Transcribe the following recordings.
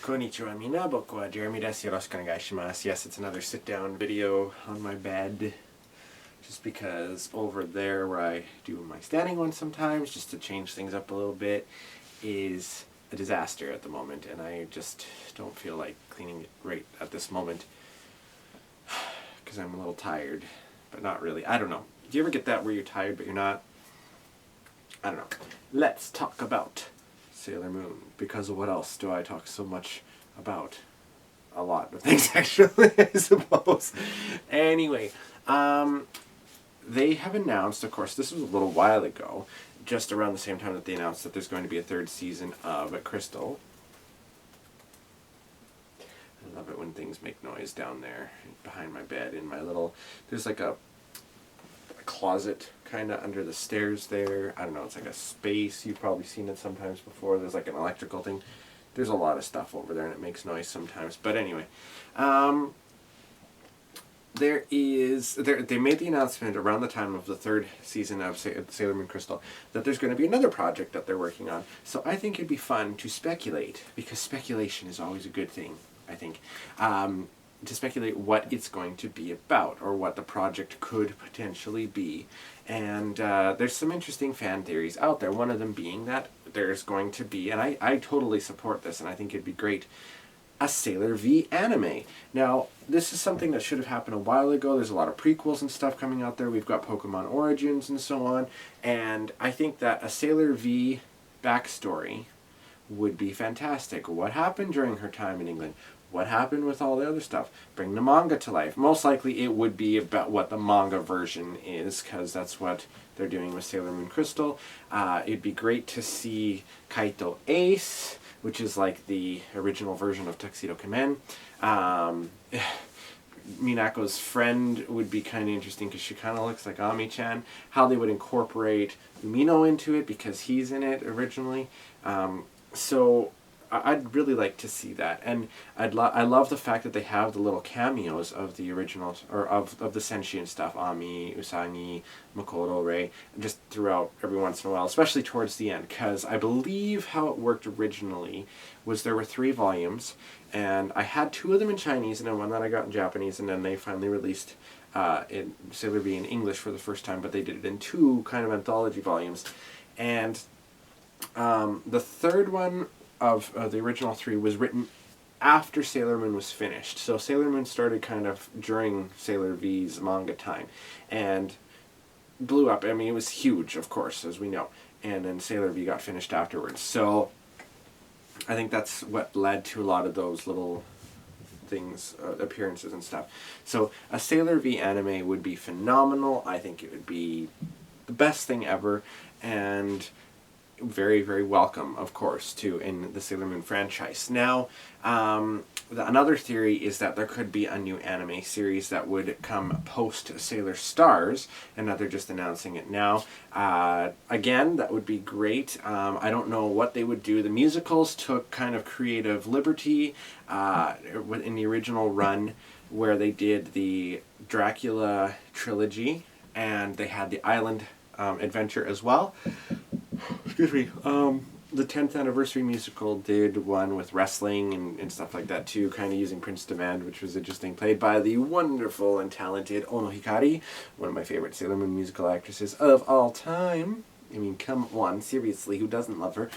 Konnichiwa mina, boku wa Jeremy desu. Yoroshiku onegaishimasu. Yes, it's another sit-down video on my bed. Just because over there where I do my standing one sometimes, just to change things up a little bit, is a disaster at the moment. And I just don't feel like cleaning it right at this moment. Because I'm a little tired. But not really. I don't know. Do you ever get that where you're tired but you're not? I don't know. Let's talk about Sailor Moon, because what else do I talk so much about? A lot of things, actually, I suppose. Anyway, they have announced, of course, this was a little while ago, just around the same time that they announced that there's going to be a third season of Crystal. I love it when things make noise down there behind my bed in my little, there's like a closet kind of under the stairs there. I don't know, it's like a space. You've probably seen it sometimes before. There's like an electrical thing. There's a lot of stuff over there and it makes noise sometimes. But anyway, they made the announcement around the time of the third season of Sailor Moon Crystal that there's going to be another project that they're working on. So I think it'd be fun to speculate, because speculation is always a good thing, I think. To speculate what it's going to be about, or what the project could potentially be. And there's some interesting fan theories out there, one of them being that there's going to be, and I totally support this, and I think it'd be great, a Sailor V anime. Now, this is something that should have happened a while ago. There's a lot of prequels and stuff coming out there. We've got Pokemon Origins and so on, and I think that a Sailor V backstory would be fantastic. What happened during her time in England? What happened with all the other stuff? Bring the manga to life. Most likely it would be about what the manga version is, because that's what they're doing with Sailor Moon Crystal. It'd be great to see Kaito Ace, which is like the original version of Tuxedo Kamen. Minako's friend would be kind of interesting, because she kind of looks like Ami-chan. How they would incorporate Umino into it, because he's in it originally. So I'd really like to see that, and I love the fact that they have the little cameos of the originals, or of the sentient stuff, Ami, Usagi, Makoto, Rei, just throughout every once in a while, especially towards the end, because I believe how it worked originally was there were 3 volumes, and I had 2 of them in Chinese, and then one that I got in Japanese, and then they finally released in Sailor V in English for the first time, but they did it in 2 kind of anthology volumes, and the third one of the original 3 was written after Sailor Moon was finished. So Sailor Moon started kind of during Sailor V's manga time and blew up. I mean, it was huge, of course, as we know. And then Sailor V got finished afterwards. So I think that's what led to a lot of those little things, appearances and stuff. So a Sailor V anime would be phenomenal. I think it would be the best thing ever. And very, very welcome, of course, too, in the Sailor Moon franchise. Now, another theory is that there could be a new anime series that would come post Sailor Stars, and that they're just announcing it now. Again, that would be great. I don't know what they would do. The musicals took kind of creative liberty in the original run, where they did the Dracula trilogy, and they had the Island Adventure as well. Excuse me. The 10th anniversary musical did one with wrestling and stuff like that too, kind of using Prince Demand, which was interesting, played by the wonderful and talented Ono Hikari, one of my favorite Sailor Moon musical actresses of all time. I mean, come on, seriously, who doesn't love her?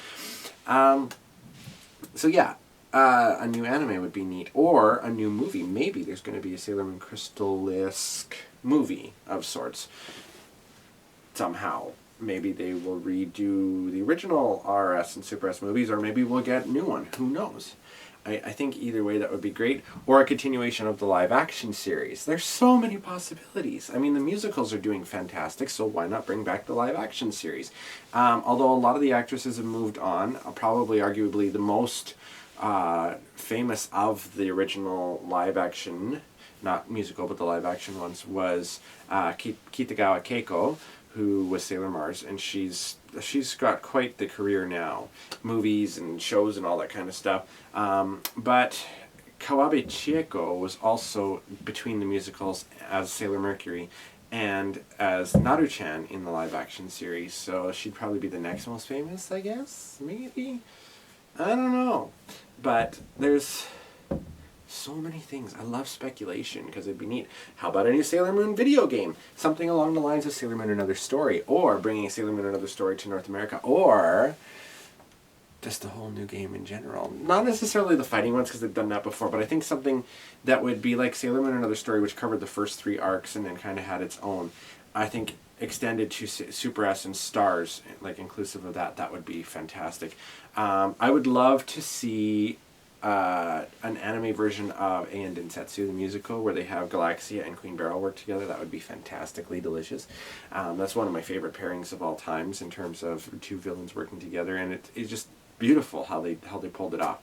So yeah, a new anime would be neat, or a new movie. Maybe there's going to be a Sailor Moon Crystal-esque movie of sorts, somehow. Maybe they will redo the original RS and Super S movies, or maybe we'll get a new one. Who knows? I think either way that would be great. Or a continuation of the live-action series. There's so many possibilities. I mean, the musicals are doing fantastic, so why not bring back the live-action series? Although a lot of the actresses have moved on, probably arguably the most famous of the original live-action, not musical, but the live-action ones, was Kitagawa Keiko, who was Sailor Mars, and she's got quite the career now, movies and shows and all that kind of stuff. But Kawabe Chieko was also between the musicals as Sailor Mercury and as Naru-chan in the live-action series, so she'd probably be the next most famous, I guess? Maybe? I don't know. But there's so many things. I love speculation because it'd be neat. How about a new Sailor Moon video game? Something along the lines of Sailor Moon Another Story, or bringing Sailor Moon Another Story to North America, or just a whole new game in general. Not necessarily the fighting ones because they've done that before, but I think something that would be like Sailor Moon Another Story, which covered the first 3 arcs and then kind of had its own. I think extended to Super S and Stars, like inclusive of that, that would be fantastic. I would love to see an anime version of Aen Densetsu, the musical, where they have Galaxia and Queen Beryl work together. That would be fantastically delicious. That's one of my favorite pairings of all times in terms of 2 villains working together, and it's just beautiful how they pulled it off.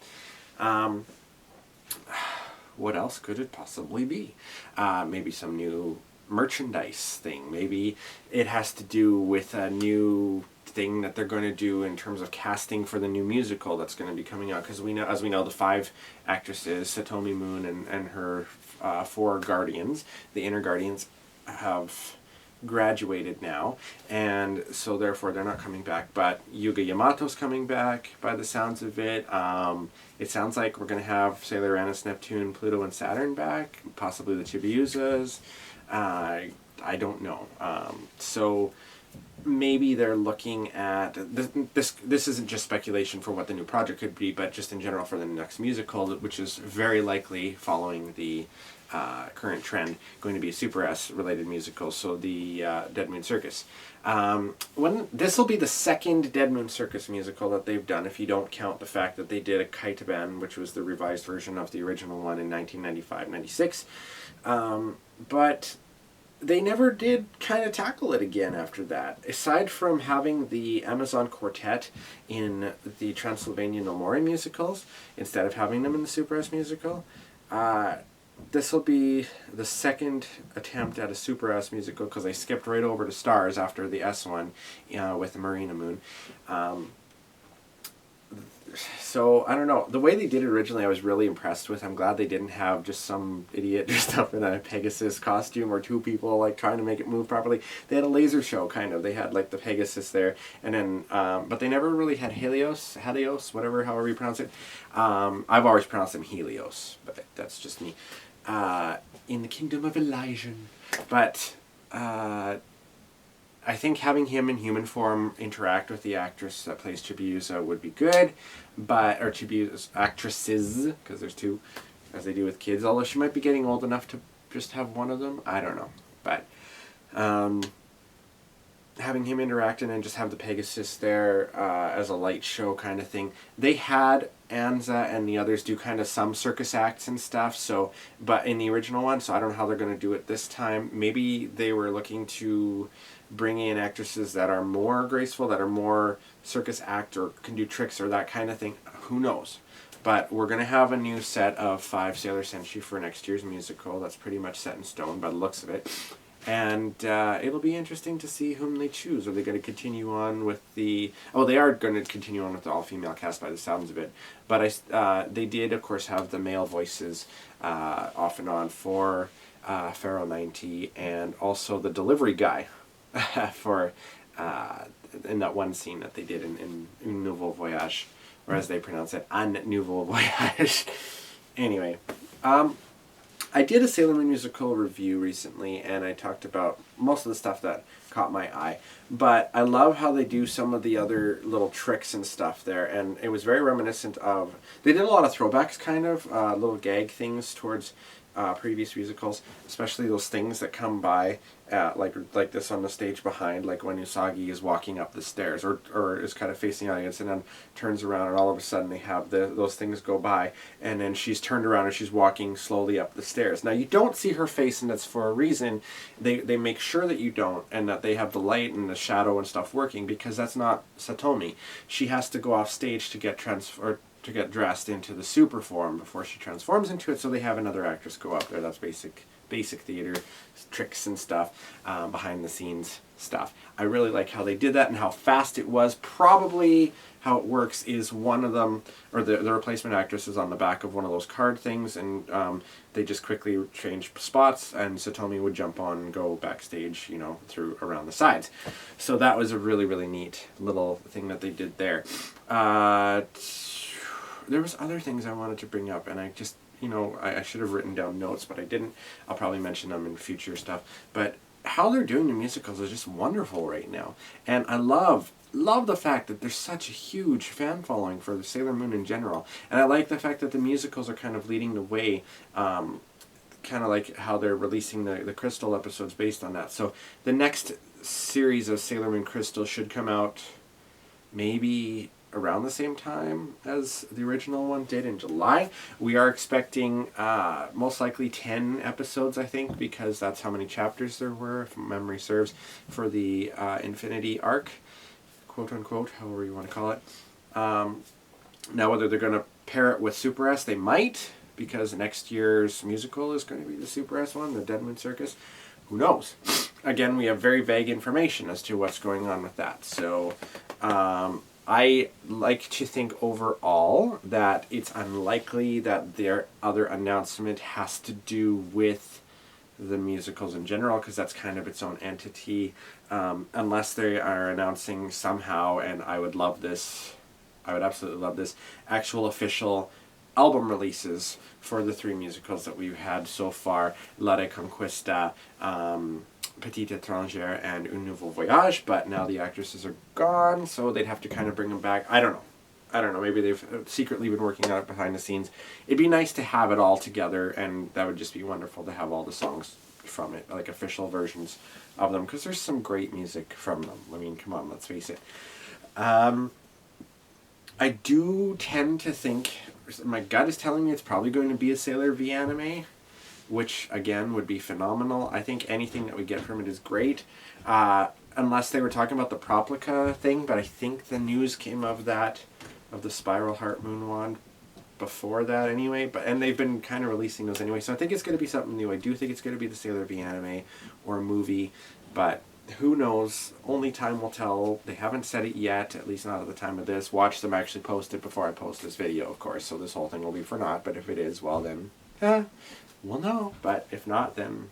What else could it possibly be? Maybe some new merchandise thing. Maybe it has to do with a new thing that they're going to do in terms of casting for the new musical that's going to be coming out, because as we know the 5 actresses, Satomi Moon and her 4 guardians, the inner guardians, have graduated now, and so therefore they're not coming back, but Yuga Yamato's coming back by the sounds of it. It sounds like we're going to have Sailor Uranus, Neptune, Pluto, and Saturn back, possibly the Chibiusas. I don't know. So maybe they're looking at this isn't just speculation for what the new project could be, but just in general for the next musical, which is very likely following the current trend, going to be a Super S related musical, so the Dead Moon Circus. This will be the second Dead Moon Circus musical that they've done, if you don't count the fact that they did a Kaitaban, which was the revised version of the original one in 1995-96. But they never did kind of tackle it again after that. Aside from having the Amazon Quartet in the Transylvania No More musicals, instead of having them in the Super S musical, this will be the second attempt at a Super S musical, because I skipped right over to Stars after the S one with Marina Moon. So, I don't know. The way they did it originally, I was really impressed with. I'm glad they didn't have just some idiot dressed up in a Pegasus costume, or 2 people like trying to make it move properly. They had a laser show, kind of. They had like the Pegasus there, and then, but they never really had Helios, however you pronounce it. I've always pronounced him Helios, but that's just me. In the kingdom of Elysian. But, I think having him in human form interact with the actress that plays Chibiusa would be good, or Chibiusa actresses, because there's 2, as they do with kids, although she might be getting old enough to just have one of them. I don't know. But having him interact and then just have the Pegasus there as a light show kind of thing. They had Anza and the others do kind of some circus acts and stuff, but in the original one, so I don't know how they're going to do it this time. Maybe they were looking to bring in actresses that are more graceful, that are more circus act, or can do tricks or that kind of thing. Who knows? But we're going to have a new set of 5 Sailor Senshi for next year's musical. That's pretty much set in stone by the looks of it. And it'll be interesting to see whom they choose. Are they going to continue on with the... Oh, they are going to continue on with the all-female cast by the sounds of it. But they did, of course, have the male voices off and on for Pharaoh 90, and also the delivery guy for in that one scene that they did in Un Nouveau Voyage, or as they pronounce it, Un Nouveau Voyage. Anyway, I did a Sailor Moon musical review recently, and I talked about most of the stuff that caught my eye. But I love how they do some of the other little tricks and stuff there, and it was very reminiscent of... They did a lot of throwbacks, kind of, little gag things towards previous musicals, especially those things that come by, like this on the stage behind, like when Usagi is walking up the stairs, or is kind of facing the audience and then turns around, and all of a sudden they have those things go by, and then she's turned around and she's walking slowly up the stairs. Now you don't see her face, and that's for a reason. They make sure that you don't, and that they have the light and the shadow and stuff working, because that's not Satomi. She has to go off stage to get dressed into the super form before she transforms into it, so they have another actress go up there. That's basic theater tricks and stuff, behind the scenes stuff. I really like how they did that and how fast it was. Probably how it works is one of them, or the replacement actress is on the back of one of those card things, and they just quickly change spots, and Satomi would jump on and go backstage, through around the sides. So that was a really, really neat little thing that they did there. there was other things I wanted to bring up, and I just, I should have written down notes, but I didn't. I'll probably mention them in future stuff. But how they're doing the musicals is just wonderful right now. And I love the fact that there's such a huge fan following for the Sailor Moon in general. And I like the fact that the musicals are kind of leading the way, kind of like how they're releasing the Crystal episodes based on that. So the next series of Sailor Moon Crystal should come out maybe around the same time as the original one did in July. We are expecting most likely 10 episodes, I think, because that's how many chapters there were, if memory serves, for the Infinity Arc, quote unquote, however you want to call it. Now, whether they're going to pair it with Super S, they might, because next year's musical is going to be the Super S one, the Dead Moon Circus. Who knows? Again, we have very vague information as to what's going on with that. So, I like to think overall that it's unlikely that their other announcement has to do with the musicals in general, because that's kind of its own entity, unless they are announcing somehow, and I would love this, I would absolutely love this, actual official album releases for the 3 musicals that we've had so far, La Reconquista, Petite Étrangère, and Un Nouveau Voyage, but now the actresses are gone, so they'd have to kind of bring them back. I don't know, maybe they've secretly been working on it behind the scenes. It'd be nice to have it all together, and that would just be wonderful to have all the songs from it, like official versions of them, because there's some great music from them. I mean, come on, let's face it. I do tend to think, my gut is telling me it's probably going to be a Sailor V anime, which, again, would be phenomenal. I think anything that we get from it is great, unless they were talking about the Proplica thing, but I think the news came of that, of the Spiral Heart Moon Wand, before that anyway, and they've been kind of releasing those anyway, so I think it's going to be something new. I do think it's going to be the Sailor V anime or a movie, but who knows? Only time will tell. They haven't said it yet, at least not at the time of this. Watch them actually post it before I post this video, of course, so this whole thing will be for naught, but if it is, well then, we'll know. But if not, then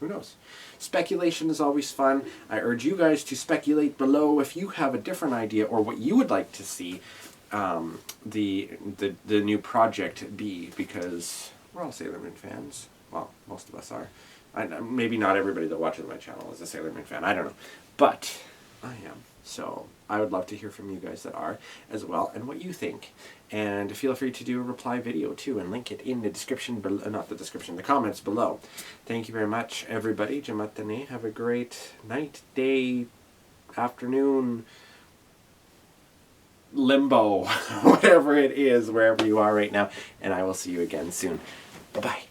who knows? Speculation is always fun. I urge you guys to speculate below if you have a different idea or what you would like to see the new project be, because we're all Sailor Moon fans. Well, most of us are. Maybe not everybody that watches my channel is a Sailor Moon fan. I don't know. But I am. So I would love to hear from you guys that are as well, and what you think. And feel free to do a reply video too, and link it in the description below, not the description, the comments below. Thank you very much, everybody. Jamatane. Have a great night, day, afternoon, limbo, whatever it is, wherever you are right now. And I will see you again soon. Bye-bye.